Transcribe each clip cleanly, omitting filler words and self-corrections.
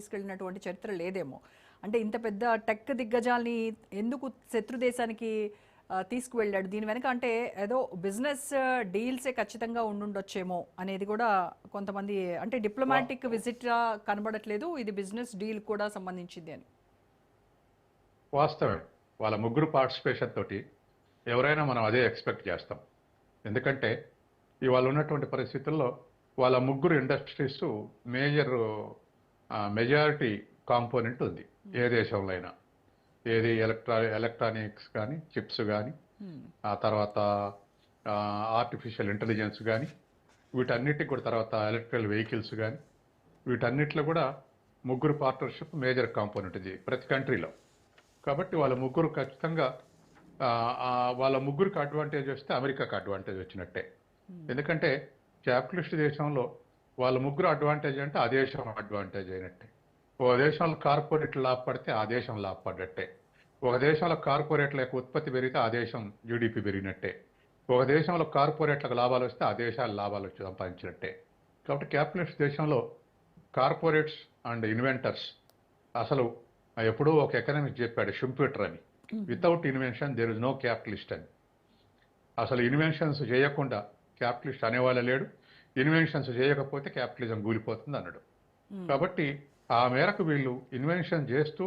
తీసుకెళ్ళినటువంటి చరిత్ర లేదేమో. అంటే ఇంత పెద్ద టెక్ దిగ్గజాల్ని ఎందుకు శత్రు దేశానికి తీసుకువెళ్ళాడు? దీని వెనక అంటే ఏదో బిజినెస్ డీల్సే ఖచ్చితంగా ఉండుండొచ్చేమో అనేది కూడా కొంతమంది, అంటే డిప్లొమాటిక్ విజిట్ కనబడట్లేదు, ఇది బిజినెస్ డీల్ కూడా సంబంధించింది అని. వాస్తవమే. వాళ్ళ ముగ్గురు పార్టిసిపేషన్ తోటి ఎవరైనా మనం అదే ఎక్స్పెక్ట్ చేస్తాం. ఎందుకంటే ఇవాళ ఉన్నటువంటి పరిస్థితుల్లో వాళ్ళ ముగ్గురు ఇండస్ట్రీస్ మెజారిటీ కాంపోనెంట్ ఉంది ఏ దేశంలో అయినా. ఏది ఎలక్ట్రానిక్స్ కానీ, చిప్స్ కానీ, ఆ తర్వాత ఆర్టిఫిషియల్ ఇంటెలిజెన్స్ కానీ, వీటన్నిటికి కూడా, తర్వాత ఎలక్ట్రికల్ వెహికల్స్ కానీ, వీటన్నిటిలో కూడా ముగ్గురు పార్ట్నర్షిప్ మేజర్ కాంపోనెంట్ ఇది ప్రతి కంట్రీలో. కాబట్టి వాళ్ళ ముగ్గురు ఖచ్చితంగా వాళ్ళ ముగ్గురికి అడ్వాంటేజ్ వస్తే అమెరికాకి అడ్వాంటేజ్ వచ్చినట్టే. ఎందుకంటే క్యాపిటలిస్ట్ దేశంలో వాళ్ళ ముగ్గురు అడ్వాంటేజ్ అంటే ఆ దేశం అడ్వాంటేజ్ అయినట్టే. ఒక దేశంలో కార్పొరేట్లు లాభపడితే ఆ దేశం లాభపడ్డట్టే. ఒక దేశంలో కార్పొరేట్ల యొక్క ఉత్పత్తి పెరిగితే ఆ దేశం జీడిపి పెరిగినట్టే. ఒక దేశంలో కార్పొరేట్లకు లాభాలు వస్తే ఆ దేశాల లాభాలు సంపాదించినట్టే. కాబట్టి క్యాపిటలిస్ట్ దేశంలో కార్పొరేట్స్ అండ్ ఇన్వెంటర్స్, అసలు ఎప్పుడూ ఒక ఎకనామిక్ చెప్పాడు షుంపీటర్ అని, without invention there is no capitalist అని. అసలు ఇన్వెన్షన్స్ చేయకుండా క్యాపిటలిస్ట్ అనేవాళ్ళ లేడు, ఇన్వెన్షన్స్ చేయకపోతే క్యాపిటలిజం కూలిపోతుంది అన్నాడు. కాబట్టి ఆ మేరకు వీళ్ళు ఇన్వెన్షన్ చేస్తూ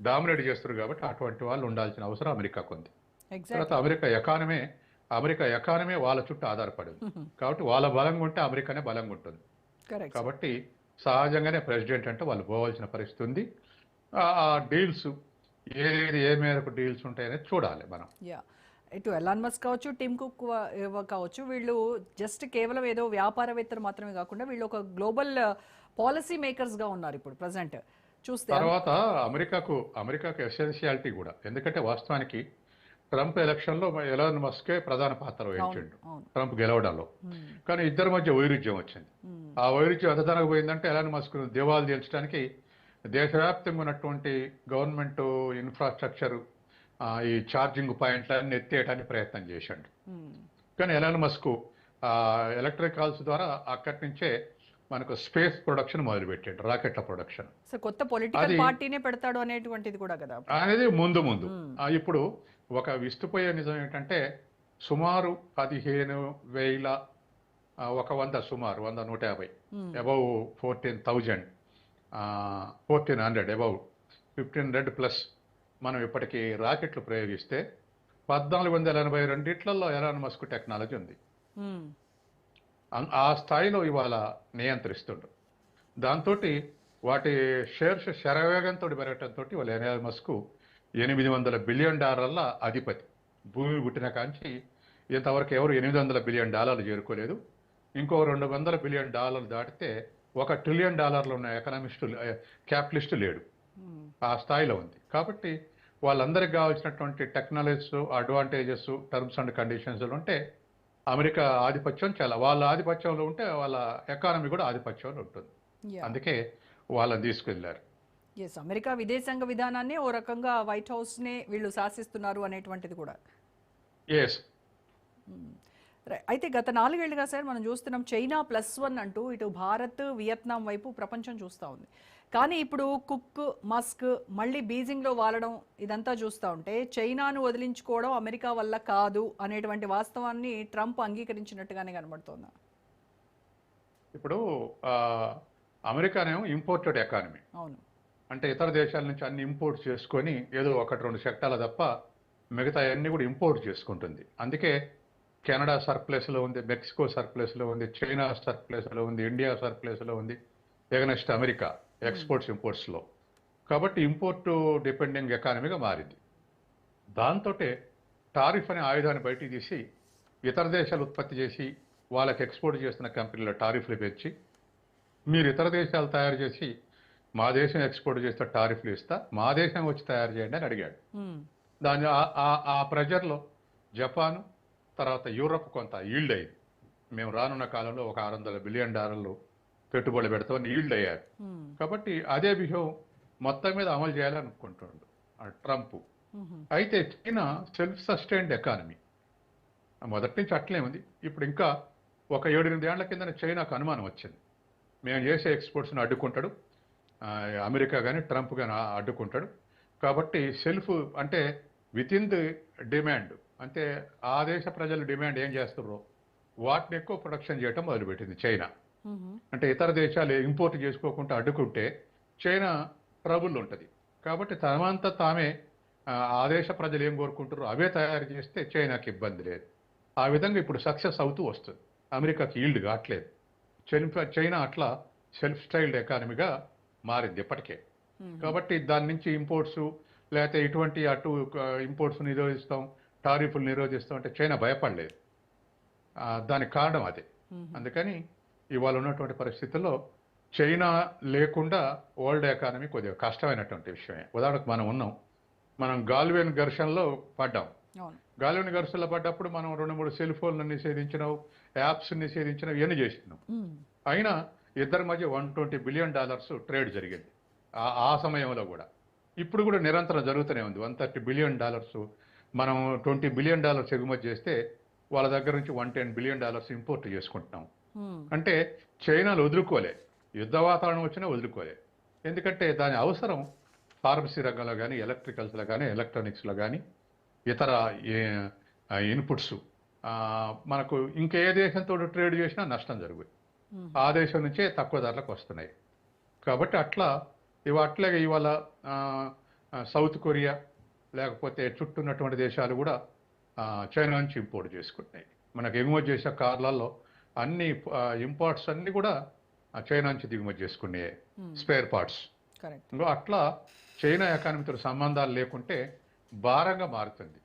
డామినేట్ చేస్తారు. కాబట్టి అటువంటి వాళ్ళు ఉండాల్సిన అవసరం అమెరికాకు ఉంది. తర్వాత అమెరికా ఎకానమీ వాళ్ళ చుట్టూ ఆధారపడింది. కాబట్టి వాళ్ళ బలంగా ఉంటే అమెరికానే బలంగా ఉంటుంది. కాబట్టి సహజంగానే ప్రెసిడెంట్ అంటే వాళ్ళు పోవాల్సిన పరిస్థితి ఉంది. ఆ డీల్స్ ఏ మేరకు డీల్స్ ఉంటాయనేది చూడాలి మనం. ఇటు ఎలాన్ మస్క్ కావచ్చు, టిమ్ కుక్ కావచ్చు, వీళ్ళు జస్ట్ కేవలం ఏదో వ్యాపారవేత్తలు మాత్రమే కాకుండా వీళ్ళు ఒక గ్లోబల్ పాలసీ మేకర్స్ గా ఉన్నారు ఇప్పుడు ప్రెసెంట్ చూస్తే. తర్వాత అమెరికాకు ఎసెన్షియాలిటీ కూడా, ఎందుకంటే వాస్తవానికి ట్రంప్ ఎలక్షన్ లో ఎలాన్ మస్కే ప్రధాన పాత్ర వహించిండు ట్రంప్ గెలవడంలో. కానీ ఇద్దరి మధ్య వైరుధ్యం వచ్చింది. ఆ వైరుధ్యం ఎంత పోయిందంటే ఎలాన్ మస్క్ దివాలు తీర్చడానికి దేశవ్యాప్తంగా ఉన్నటువంటి గవర్నమెంట్ ఇన్ఫ్రాస్ట్రక్చర్, ఈ ఛార్జింగ్ పాయింట్లన్నీ ఎత్తేయడానికి ప్రయత్నం చేశాడు. కానీ ఎలాన్ మస్క్ ఎలక్ట్రికల్స్ ద్వారా అక్కడి నుంచే మనకు స్పేస్ ప్రొడక్షన్ మొదలుపెట్టాడు, రాకెట్ల ప్రొడక్షన్. కొత్త పొలిటికల్ పార్టీనే పెడతాడు అనేటువంటిది కూడా కదా అనేది ముందు ఇప్పుడు ఒక విస్తుపోయే నిజం ఏంటంటే సుమారు 15,000 సుమారు 100-150 అబౌవ్ 14,000 అబౌవ్ 1500 ప్లస్ మనం ఇప్పటికీ రాకెట్లు ప్రయోగిస్తే 1482 ఎలాన్ మస్క్ టెక్నాలజీ ఉంది. ఆ స్థాయిలో ఇవాళ నియంత్రిస్తుండ్రు. దాంతో వాటి షేర్స్ శరవేగంతో పెరగటంతో వాళ్ళ ఎలాన్ మస్క్ $800 బిలియన్ అధిపతి. భూమి పుట్టిన కాంచి ఇంతవరకు ఎవరు $800 బిలియన్ చేరుకోలేదు. ఇంకో $200 బిలియన్ దాటితే $1 ట్రిలియన్ ఉన్న క్యాపిటలిస్ట్ లేడు. ఆ స్థాయిలో ఉంది. కాబట్టి వాళ్ళందరికి కావాల్సినటువంటి technologies, advantages, terms and conditions ఉంటే అమెరికా ఆధిపత్యం వాళ్ళ ఆధిపత్యంలో ఉంటే వాళ్ళ ఎకానమీ కూడా ఆధిపత్యంలో ఉంటుంది. అందుకే వాళ్ళని తీసుకెళ్లారు. అమెరికా విదేశాంగ విధానాన్ని ఓ రకంగా వైట్ హౌస్ నే వీళ్ళు శాసిస్తున్నారు అనేటువంటిది కూడా. అయితే గత 4 ఏళ్లుగా సార్ మనం చూస్తున్నాం చైనా +1 అంటూ ఇటు భారత్, వియత్నాం వైపు ప్రపంచం చూస్తూ ఉంది. కానీ ఇప్పుడు కుక్, మస్క్ మళ్ళీ బీజింగ్లో వాలడం ఇదంతా చూస్తూ ఉంటే చైనాను వదిలించుకోవడం అమెరికా వల్ల కాదు అనేటువంటి వాస్తవాన్ని ట్రంప్ అంగీకరించినట్టుగానే కనబడుతోంది. ఇప్పుడు అమెరికానేమో ఇంపోర్టెడ్ ఎకానమీ. అవును. అంటే ఇతర దేశాల నుంచి అన్ని ఇంపోర్ట్ చేసుకొని ఏదో 1-2 సెక్టార్ల తప్ప మిగతా అన్ని కూడా ఇంపోర్ట్ చేసుకుంటుంది. అందుకే కెనడా సర్ప్లస్లో ఉంది, మెక్సికో సర్ప్లస్లో ఉంది, చైనా సర్ప్లస్లో ఉంది, ఇండియా సర్ప్లస్లో ఉంది, ఎగనెస్ట్ అమెరికా ఎక్స్పోర్ట్స్ ఇంపోర్ట్స్లో. కాబట్టి ఇంపోర్ట్ డిపెండింగ్ ఎకానమీగా మారింది. దాంతో టారిఫ్ అనే ఆయుధాన్ని బయటికి తీసి ఇతర దేశాలు ఉత్పత్తి చేసి వాళ్ళకి ఎక్స్పోర్ట్ చేస్తున్న కంపెనీల టారిఫ్లు పెంచి, మీరు ఇతర దేశాలు తయారు చేసి మా దేశం ఎక్స్పోర్ట్ చేస్తే టారిఫ్లు ఇస్తా, మా దేశం వచ్చి తయారు చేయండి అని అడిగాడు. దాని ఆ ప్రెజర్లో జపాను, తర్వాత యూరప్ కొంత ఈల్డ్ అయింది. మేము రానున్న కాలంలో ఒక $600 బిలియన్ పెట్టుబడులు పెడతామని ఈల్డ్ అయ్యారు. కాబట్టి అదే విషయం మొత్తం మీద అమలు చేయాలనుకుంటుండు ట్రంప్. అయితే చైనా సెల్ఫ్ సస్టైన్డ్ ఎకానమీ, మొదటి నుంచి అట్లే ఉంది. ఇప్పుడు ఇంకా ఒక 7-8 ఏళ్ల కింద చైనాకు అనుమానం వచ్చింది, మేము చేసే ఎక్స్పోర్ట్స్ని అడ్డుకుంటాడు, ఆ, అమెరికా కానీ ట్రంప్ కానీ అడ్డుకుంటాడు. కాబట్టి సెల్ఫ్ అంటే విత్ ఇన్ ది డిమాండ్, అంటే ఆ దేశ ప్రజలు డిమాండ్ ఏం చేస్తారో వాటిని ఎక్కువ ప్రొడక్షన్ చేయటం మొదలుపెట్టింది చైనా. మ్మ్. అంటే ఇతర దేశాలు ఇంపోర్ట్ చేసుకోకుండా అడ్డుకుంటే చైనా ట్రబుల్ ఉంటుంది. కాబట్టి తమంతా తామే ఆ దేశ ప్రజలు ఏం కోరుకుంటారో అవే తయారు చేస్తే చైనాకి ఇబ్బంది లేదు. ఆ విధంగా ఇప్పుడు సక్సెస్ అవుతూ వస్తుంది. అమెరికాకి ఈల్డ్ కావట్లేదు. చైనా అట్లా సెల్ఫ్ స్టైల్డ్ ఎకానమీగా మారింది ఇప్పటికే. మ్మ్. కాబట్టి దాని నుంచి ఇంపోర్ట్స్ లేకపోతే ఇటువంటి అటు ఇంపోర్ట్స్ నిరోధిస్తాం, టారిఫ్లు నిరోధిస్తాం అంటే చైనా భయపడలేదు. దానికి కారణం అదే. మ్మ్. అందుకని ఇవాళ ఉన్నటువంటి పరిస్థితుల్లో చైనా లేకుండా వరల్డ్ ఎకానమీ కొద్దిగా కష్టమైనటువంటి విషయమే. ఉదాహరణకు మనం గాల్వేన్ ఘర్షణలో పడ్డాం. అవును. గాల్వేన్ ఘర్షణలో పడ్డప్పుడు మనం 2-3 సెల్ ఫోన్లను నిషేధించినాం, యాప్స్ నిషేధించినాం, ఇవన్నీ చేసినాం. మ్మ్. అయినా ఇద్దరి మధ్య $120 బిలియన్ ట్రేడ్ జరిగింది ఆ సమయంలో కూడా. ఇప్పుడు కూడా నిరంతరం జరుగుతూనే ఉంది. $130 బిలియన్ మనం $20 బిలియన్ ఎగుమతి చేస్తే వాళ్ళ దగ్గర నుంచి $110 బిలియన్ ఇంపోర్ట్ చేసుకుంటున్నాం. మ్మ్. అంటే చైనాలు వదులుకోలే, యుద్ధ వాతావరణం వచ్చినా వదులుకోలే. ఎందుకంటే దాని అవసరం ఫార్మసీ రంగంలో కానీ, ఎలక్ట్రికల్స్లో కానీ, ఎలక్ట్రానిక్స్లో కానీ, ఇతర ఇన్పుట్స్ మనకు ఇంకే దేశంతో ట్రేడ్ చేసినా నష్టం జరుగుతుంది. మ్మ్. ఆ దేశం నుంచే తక్కువ ధరలకు వస్తున్నాయి. కాబట్టి అట్లాగే ఇవాళ సౌత్ కొరియా లేకపోతే చుట్టూ ఉన్నటువంటి దేశాలు కూడా చైనా నుంచి ఇంపోర్ట్ చేసుకుంటున్నాయి. మనకు ఎగుమతి చేసే కార్లలో అన్ని ఇంపోర్ట్స్ అన్ని కూడా చైనా నుంచి దిగుమతి చేసుకునే స్పేర్ పార్ట్స్. కరెక్ట్. ఇంకో అట్లా చైనా ఎకానమీతో సంబంధాలు లేకుంటే భారంగా మారుతుంది.